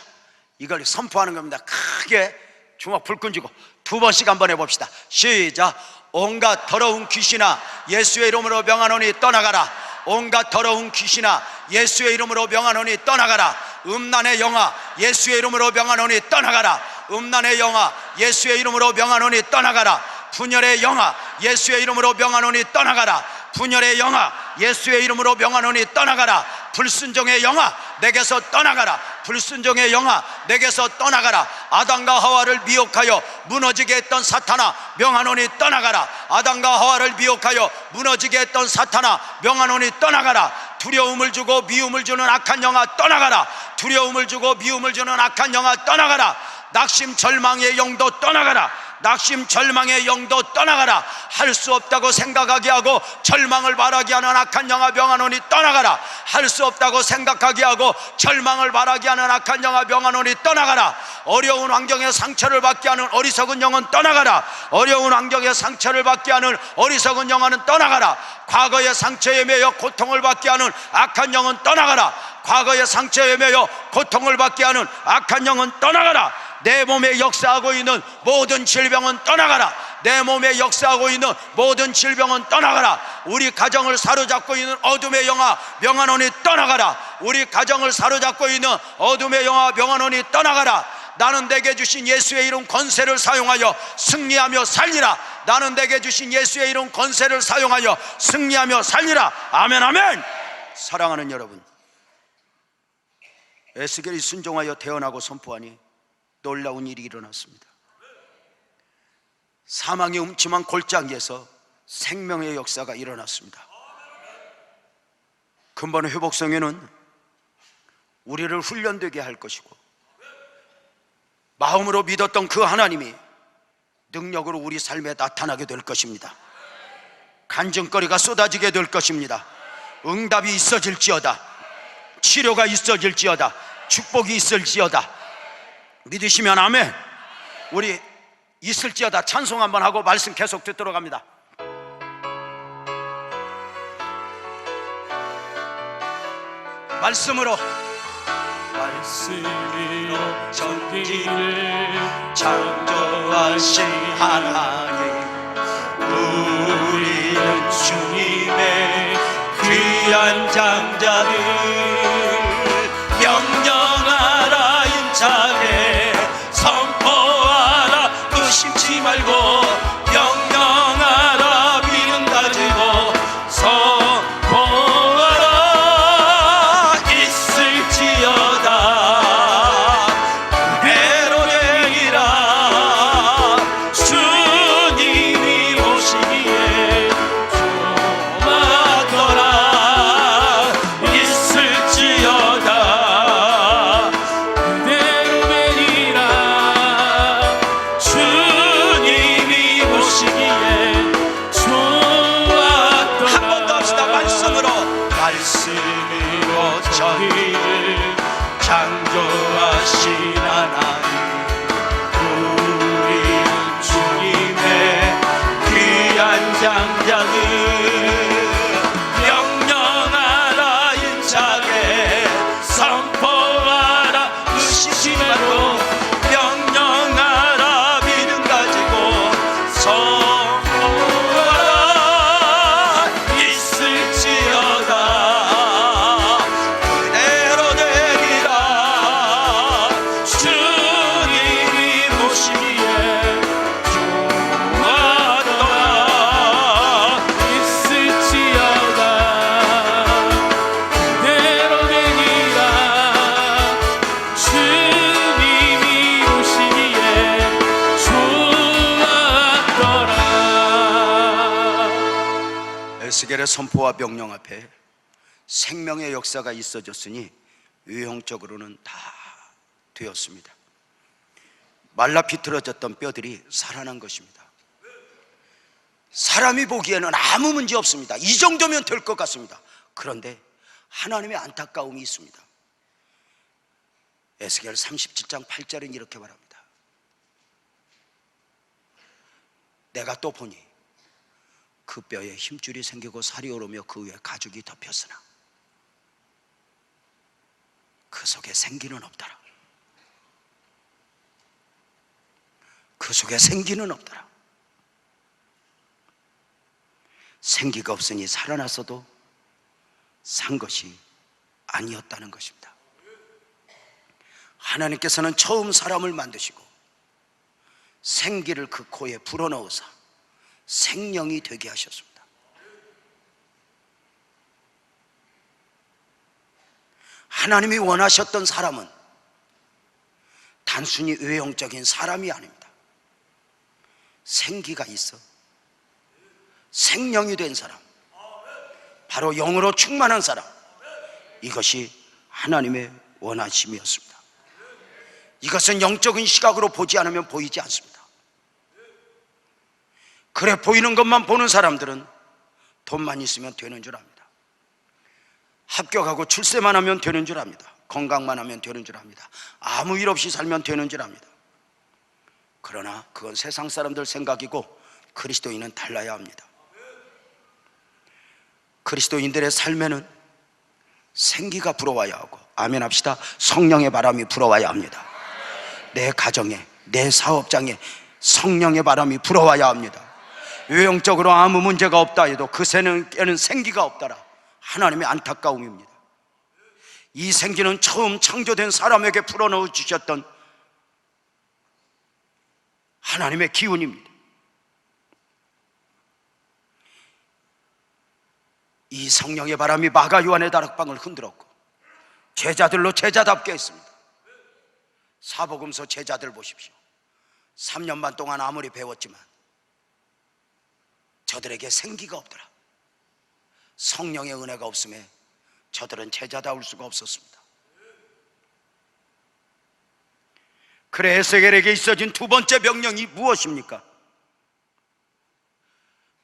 이걸 선포하는 겁니다. 크게 주먹 불끈 쥐고 2번씩 한번 해봅시다. 시작. 온갖 더러운 귀신아 예수의 이름으로 명하노니 떠나가라. 온갖 더러운 귀신아 예수의 이름으로 명하노니 떠나가라. 음란의 영아 예수의 이름으로 명하노니 떠나가라. 음란의 영아 예수의 이름으로 명하노니 떠나가라. 분열의 영아 예수의 이름으로 명하노니 떠나가라. 분열의 영아 예수의 이름으로 명하노니 떠나가라. 불순종의 영아 내게서 떠나가라. 불순종의 영아 내게서 떠나가라. 아담과 하와를 미혹하여 무너지게 했던 사탄아 명하노니 떠나가라. 아담과 하와를 미혹하여 무너지게 했던 사탄아 명하노니 떠나가라. 두려움을 주고 미움을 주는 악한 영아 떠나가라. 두려움을 주고 미움을 주는 악한 영아 떠나가라. 낙심 절망의 영도 떠나가라. 낙심 절망의 영도 떠나가라. 할 수 없다고 생각하게 하고 절망을 바라게 하는 악한 영아 명하노니 떠나가라. 할 수 없다고 생각하게 하고 절망을 바라게 하는 악한 영아 명하노니 떠나가라. 어려운 환경에 상처를 받게 하는 어리석은 영은 떠나가라. 어려운 환경에 상처를 받게 하는 어리석은 영은 떠나가라. 과거의 상처에 매여 고통을 받게 하는 악한 영은 떠나가라. 과거의 상처에 매여 고통을 받게 하는 악한 영은 떠나가라. 내 몸에 역사하고 있는 모든 질병은 떠나가라. 내 몸에 역사하고 있는 모든 질병은 떠나가라. 우리 가정을 사로잡고 있는 어둠의 영아 명하노니 떠나가라. 우리 가정을 사로잡고 있는 어둠의 영아 명하노니 떠나가라. 나는 내게 주신 예수의 이름 권세를 사용하여 승리하며 살리라. 나는 내게 주신 예수의 이름 권세를 사용하여 승리하며 살리라. 아멘 아멘. 사랑하는 여러분, 에스겔이 순종하여 대언하고 선포하니 놀라운 일이 일어났습니다. 사망의 음침한 골짜기에서 생명의 역사가 일어났습니다. 근본 회복성회는 우리를 훈련되게 할 것이고 마음으로 믿었던 그 하나님이 능력으로 우리 삶에 나타나게 될 것입니다. 간증거리가 쏟아지게 될 것입니다. 응답이 있어질지어다. 치료가 있어질지어다. 축복이 있을지어다. 믿으시면 아멘. 우리 있을지어다 찬송 한번 하고 말씀 계속 듣도록 합니다. 말씀으로 전기를 창조하신 하나님, 우리는 주님의 귀한 장자들. 명령하라 에스겔의 선포와 명령 앞에 생명의 역사가 있어졌으니 외형적으로는 다 되었습니다. 말라 비틀어졌던 뼈들이 살아난 것입니다. 사람이 보기에는 아무 문제 없습니다. 이 정도면 될 것 같습니다. 그런데 하나님의 안타까움이 있습니다. 에스겔 37장 8절은 이렇게 말합니다. 내가 또 보니 그 뼈에 힘줄이 생기고 살이 오르며 그 위에 가죽이 덮였으나 그 속에 생기는 없더라. 그 속에 생기는 없더라. 생기가 없으니 살아났어도 산 것이 아니었다는 것입니다. 하나님께서는 처음 사람을 만드시고 생기를 그 코에 불어넣으사 생명이 되게 하셨습니다. 하나님이 원하셨던 사람은 단순히 외형적인 사람이 아닙니다. 생기가 있어 생명이 된 사람, 바로 영으로 충만한 사람, 이것이 하나님의 원하심이었습니다. 이것은 영적인 시각으로 보지 않으면 보이지 않습니다. 그래 보이는 것만 보는 사람들은 돈만 있으면 되는 줄 압니다. 합격하고 출세만 하면 되는 줄 압니다. 건강만 하면 되는 줄 압니다. 아무 일 없이 살면 되는 줄 압니다. 그러나 그건 세상 사람들 생각이고 그리스도인은 달라야 합니다. 그리스도인들의 삶에는 생기가 불어와야 하고, 아멘 합시다. 성령의 바람이 불어와야 합니다. 내 가정에, 내 사업장에 성령의 바람이 불어와야 합니다. 외형적으로 아무 문제가 없다 해도 그 새에는 생기가 없더라. 하나님의 안타까움입니다. 이 생기는 처음 창조된 사람에게 불어넣어 주셨던 하나님의 기운입니다. 이 성령의 바람이 마가 요한의 다락방을 흔들었고 제자들로 제자답게 했습니다. 사복음서 제자들 보십시오. 3년 반 동안 아무리 배웠지만 저들에게 생기가 없더라. 성령의 은혜가 없음에 저들은 제자다울 수가 없었습니다. 그래 에스겔에게 있어진 두 번째 명령이 무엇입니까?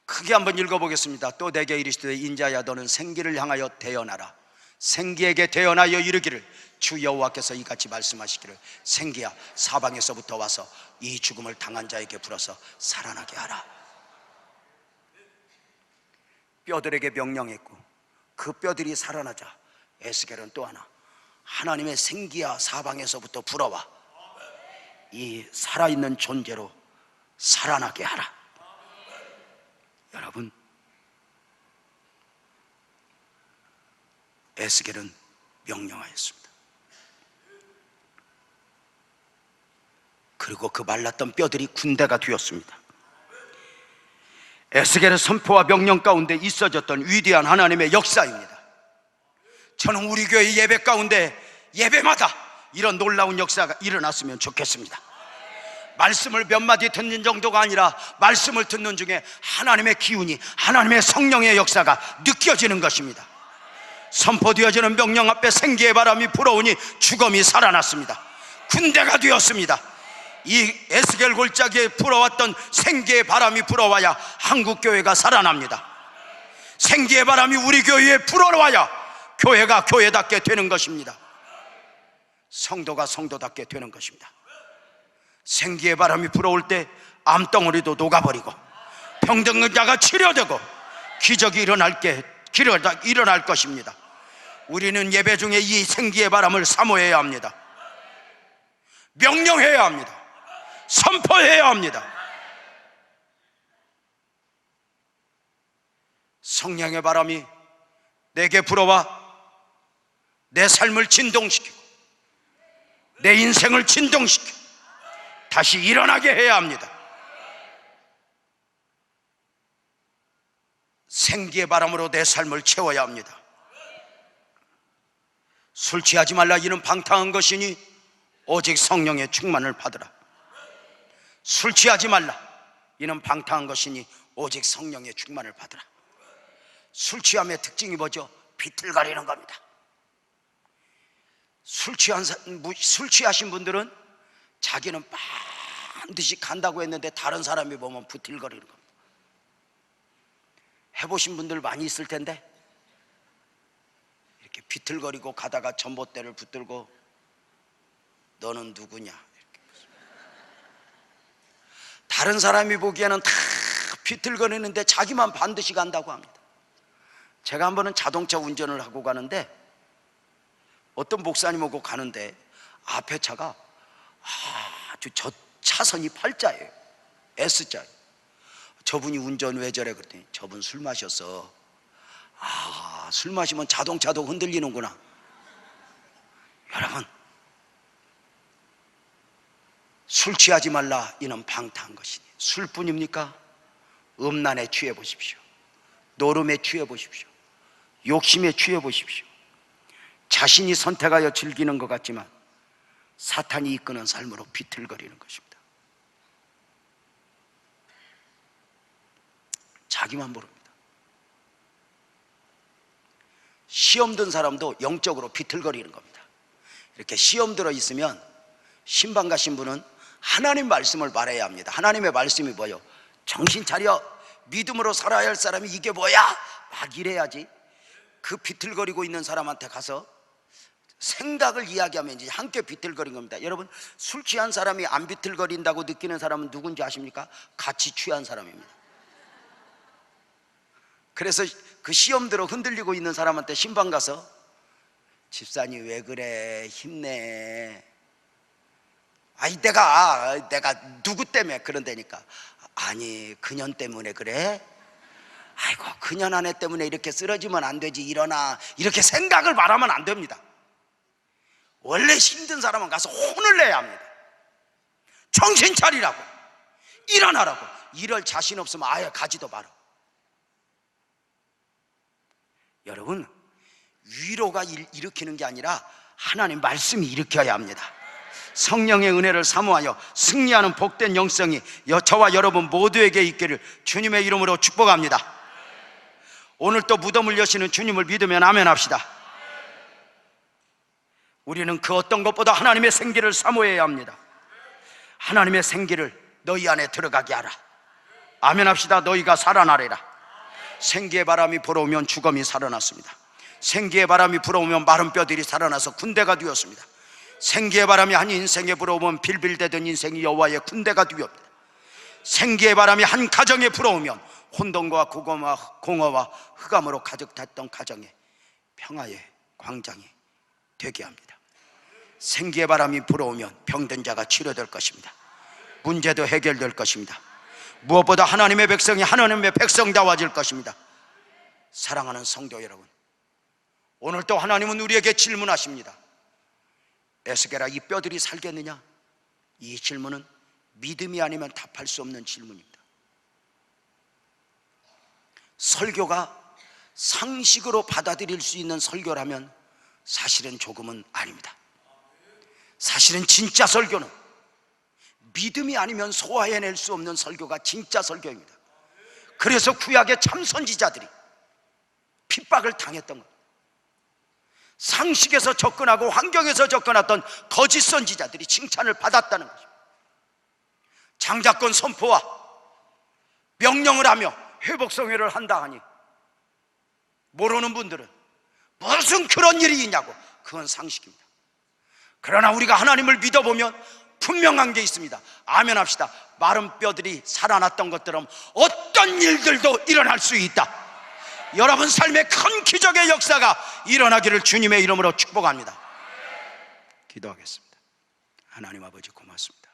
크게 한번 읽어보겠습니다. 또 내게 이르시되 인자야 너는 생기를 향하여 대언하라. 생기에게 대언하여 이르기를 주 여호와께서 이같이 말씀하시기를 생기야 사방에서부터 와서 이 죽음을 당한 자에게 불어서 살아나게 하라. 뼈들에게 명령했고 그 뼈들이 살아나자 에스겔은 또 하나 하나님의 생기야 사방에서부터 불어와 이 살아있는 존재로 살아나게 하라. 여러분, 에스겔은 명령하였습니다. 그리고 그 말랐던 뼈들이 군대가 되었습니다. 에스겔의 선포와 명령 가운데 있어졌던 위대한 하나님의 역사입니다. 저는 우리 교회 예배 가운데 예배마다 이런 놀라운 역사가 일어났으면 좋겠습니다. 말씀을 몇 마디 듣는 정도가 아니라 말씀을 듣는 중에 하나님의 기운이, 하나님의 성령의 역사가 느껴지는 것입니다. 선포되어지는 명령 앞에 생기의 바람이 불어오니 죽음이 살아났습니다. 군대가 되었습니다. 이 에스겔 골짜기에 불어왔던 생기의 바람이 불어와야 한국교회가 살아납니다. 생기의 바람이 우리 교회에 불어와야 교회가 교회답게 되는 것입니다. 성도가 성도답게 되는 것입니다. 생기의 바람이 불어올 때 암덩어리도 녹아버리고 병든 자가 치료되고 기적이 일어날 것입니다. 우리는 예배 중에 이 생기의 바람을 사모해야 합니다. 명령해야 합니다. 선포해야 합니다. 성령의 바람이 내게 불어와 내 삶을 진동시키고 내 인생을 진동시키고 다시 일어나게 해야 합니다. 생기의 바람으로 내 삶을 채워야 합니다. 술 취하지 말라 이는 방탕한 것이니 오직 성령의 충만을 받으라. 술 취하지 말라 이는 방탕한 것이니 오직 성령의 충만을 받으라. 술 취함의 특징이 뭐죠? 비틀거리는 겁니다. 술 취하신 분들은 자기는 반드시 간다고 했는데 다른 사람이 보면 비틀거리는 겁니다. 해보신 분들 많이 있을 텐데 이렇게 비틀거리고 가다가 전봇대를 붙들고 너는 누구냐 이렇게. 다른 사람이 보기에는 다 비틀거리는데 자기만 반드시 간다고 합니다. 제가 한 번은 자동차 운전을 하고 가는데 어떤 목사님하고 가는데 앞에 차가 아주 저 차선이 팔자예요. S자예요. 저분이 운전 왜 저래 그랬더니 저분 술 마셔서 술 마시면 자동차도 흔들리는구나. 여러분, 술 취하지 말라 이는 방탕한 것이니 술뿐입니까? 음란에 취해 보십시오. 노름에 취해 보십시오. 욕심에 취해 보십시오. 자신이 선택하여 즐기는 것 같지만 사탄이 이끄는 삶으로 비틀거리는 것입니다. 자기만 모릅니다. 시험 든 사람도 영적으로 비틀거리는 겁니다. 이렇게 시험 들어 있으면 신방 가신 분은 하나님 말씀을 말해야 합니다. 하나님의 말씀이 뭐예요? 정신 차려, 믿음으로 살아야 할 사람이 이게 뭐야? 막 이래야지. 그 비틀거리고 있는 사람한테 가서 생각을 이야기하면 이제 함께 비틀거린 겁니다. 여러분, 술 취한 사람이 안 비틀거린다고 느끼는 사람은 누군지 아십니까? 같이 취한 사람입니다. 그래서 그 시험 들어 흔들리고 있는 사람한테 신방 가서 집사님 왜 그래, 힘내. 아니 내가 누구 때문에 그런다니까. 아니 그년 때문에 그래? 아이고 그년 아내 때문에 이렇게 쓰러지면 안 되지, 일어나. 이렇게 생각을 말하면 안 됩니다. 원래 힘든 사람은 가서 혼을 내야 합니다. 정신 차리라고, 일어나라고. 이럴 자신 없으면 아예 가지도 마라. 여러분, 위로가 일으키는 게 아니라 하나님 말씀이 일으켜야 합니다. 성령의 은혜를 사모하여 승리하는 복된 영성이 저와 여러분 모두에게 있기를 주님의 이름으로 축복합니다. 오늘 또 무덤을 여시는 주님을 믿으면 아멘 합시다. 우리는 그 어떤 것보다 하나님의 생기를 사모해야 합니다. 하나님의 생기를 너희 안에 들어가게 하라. 아멘 합시다. 너희가 살아나리라. 생기의 바람이 불어오면 죽음이 살아났습니다. 생기의 바람이 불어오면 마른 뼈들이 살아나서 군대가 되었습니다. 생기의 바람이 한 인생에 불어오면 빌빌대던 인생이 여호와의 군대가 되었습니다. 생기의 바람이 한 가정에 불어오면 혼돈과 공허와 흑암으로 가득했던 가정에 평화의 광장이 되게 합니다. 생기의 바람이 불어오면 병든 자가 치료될 것입니다. 문제도 해결될 것입니다. 무엇보다 하나님의 백성이 하나님의 백성다워질 것입니다. 사랑하는 성도 여러분, 오늘 또 하나님은 우리에게 질문하십니다. 에스겔아, 이 뼈들이 살겠느냐? 이 질문은 믿음이 아니면 답할 수 없는 질문입니다. 설교가 상식으로 받아들일 수 있는 설교라면 사실은 조금은 아닙니다. 사실은 진짜 설교는 믿음이 아니면 소화해낼 수 없는 설교가 진짜 설교입니다. 그래서 구약의 참 선지자들이 핍박을 당했던 것, 상식에서 접근하고 환경에서 접근했던 거짓 선지자들이 칭찬을 받았다는 것입니다. 장자권 선포와 명령을 하며 회복성회를 한다 하니 모르는 분들은 무슨 그런 일이 있냐고, 그건 상식입니다. 그러나 우리가 하나님을 믿어보면 분명한 게 있습니다. 아멘 합시다. 마른 뼈들이 살아났던 것처럼 어떤 일들도 일어날 수 있다. 여러분 삶에 큰 기적의 역사가 일어나기를 주님의 이름으로 축복합니다. 기도하겠습니다. 하나님 아버지 고맙습니다.